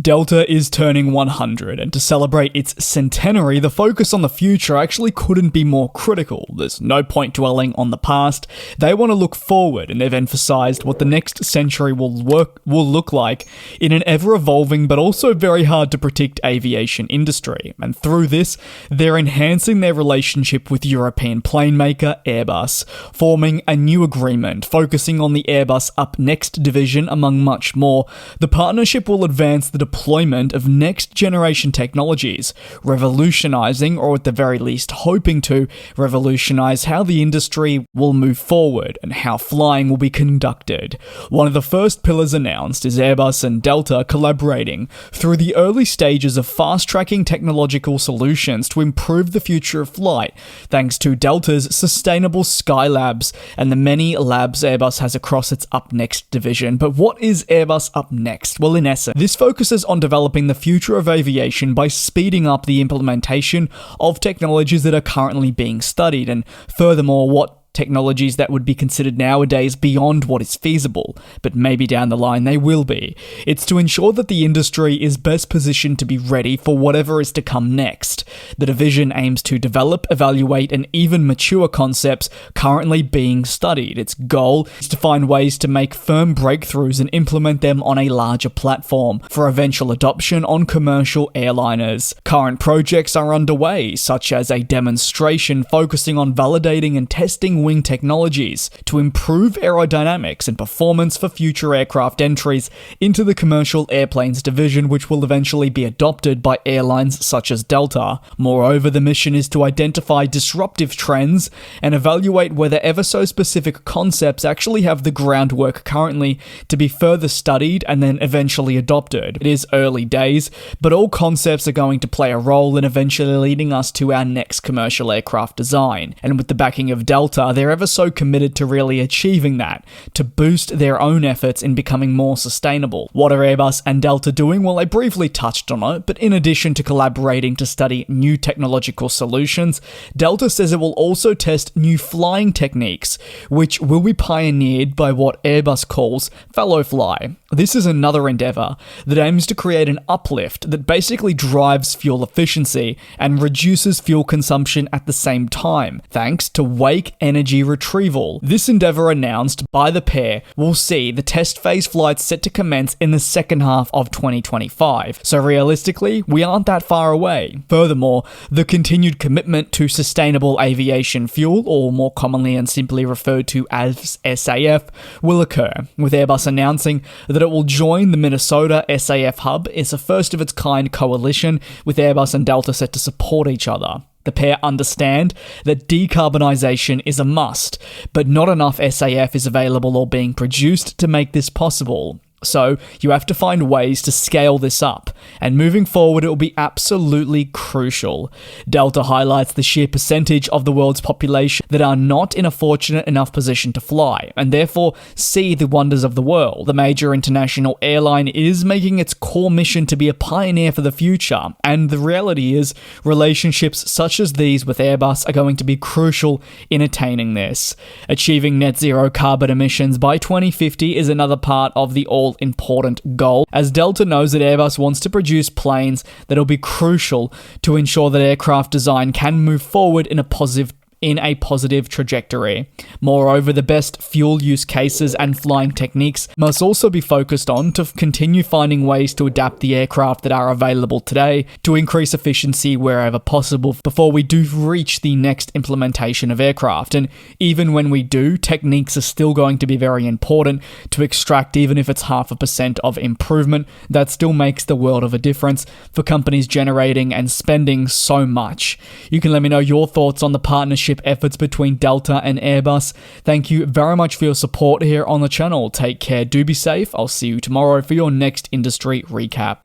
Delta is turning 100, and to celebrate its centenary, the focus on the future actually couldn't be more critical. There's no point dwelling on the past. They want to look forward, and they've emphasized what the next century will look like in an ever-evolving but also very hard to predict aviation industry. And through this, they're enhancing their relationship with European plane maker Airbus, forming a new agreement focusing on the Airbus Up Next division, among much more. The partnership will advance the deployment of next-generation technologies, revolutionizing, or at the very least hoping to revolutionize, how the industry will move forward and how flying will be conducted. One of the first pillars announced is Airbus and Delta collaborating through the early stages of fast-tracking technological solutions to improve the future of flight, thanks to Delta's sustainable Skylabs and the many labs Airbus has across its Up Next division. But what is Airbus Up Next? Well, in essence, this focuses on developing the future of aviation by speeding up the implementation of technologies that are currently being studied, and furthermore, what technologies that would be considered nowadays beyond what is feasible, but maybe down the line they will be. It's to ensure that the industry is best positioned to be ready for whatever is to come next. The division aims to develop, evaluate, and even mature concepts currently being studied. Its goal is to find ways to make firm breakthroughs and implement them on a larger platform for eventual adoption on commercial airliners. Current projects are underway, such as a demonstration focusing on validating and testing wing technologies to improve aerodynamics and performance for future aircraft entries into the commercial airplanes division, which will eventually be adopted by airlines such as Delta. Moreover, the mission is to identify disruptive trends and evaluate whether ever so specific concepts actually have the groundwork currently to be further studied and then eventually adopted. It is early days, but all concepts are going to play a role in eventually leading us to our next commercial aircraft design. And with the backing of Delta, they're ever so committed to really achieving that, to boost their own efforts in becoming more sustainable. What are Airbus and Delta doing? Well, I briefly touched on it, but in addition to collaborating to study new technological solutions, Delta says it will also test new flying techniques, which will be pioneered by what Airbus calls fellow fly. This is another endeavor that aims to create an uplift that basically drives fuel efficiency and reduces fuel consumption at the same time, thanks to wake energy retrieval. This endeavor, announced by the pair, will see the test phase flights set to commence in the second half of 2025. So realistically, we aren't that far away. Furthermore, the continued commitment to sustainable aviation fuel, or more commonly and simply referred to as SAF, will occur, with Airbus announcing that it will join the Minnesota SAF hub. It's a first of its kind coalition, with Airbus and Delta set to support each other. The pair understand that decarbonisation is a must, but not enough SAF is available or being produced to make this possible. So you have to find ways to scale this up, and moving forward it will be absolutely crucial. Delta highlights the sheer percentage of the world's population that are not in a fortunate enough position to fly, and therefore see the wonders of the world. The major international airline is making its core mission to be a pioneer for the future, and the reality is relationships such as these with Airbus are going to be crucial in attaining this. Achieving net zero carbon emissions by 2050 is another part of the all-important goal, as Delta knows that Airbus wants to produce planes that will be crucial to ensure that aircraft design can move forward in a positive trajectory. Moreover, the best fuel use cases and flying techniques must also be focused on to continue finding ways to adapt the aircraft that are available today to increase efficiency wherever possible before we do reach the next implementation of aircraft. And even when we do, techniques are still going to be very important to extract. Even if it's 0.5% of improvement, that still makes the world of a difference for companies generating and spending so much. You can let me know your thoughts on the partnership efforts between Delta and Airbus. Thank you very much for your support here on the channel. Take care, do be safe. I'll see you tomorrow for your next industry recap.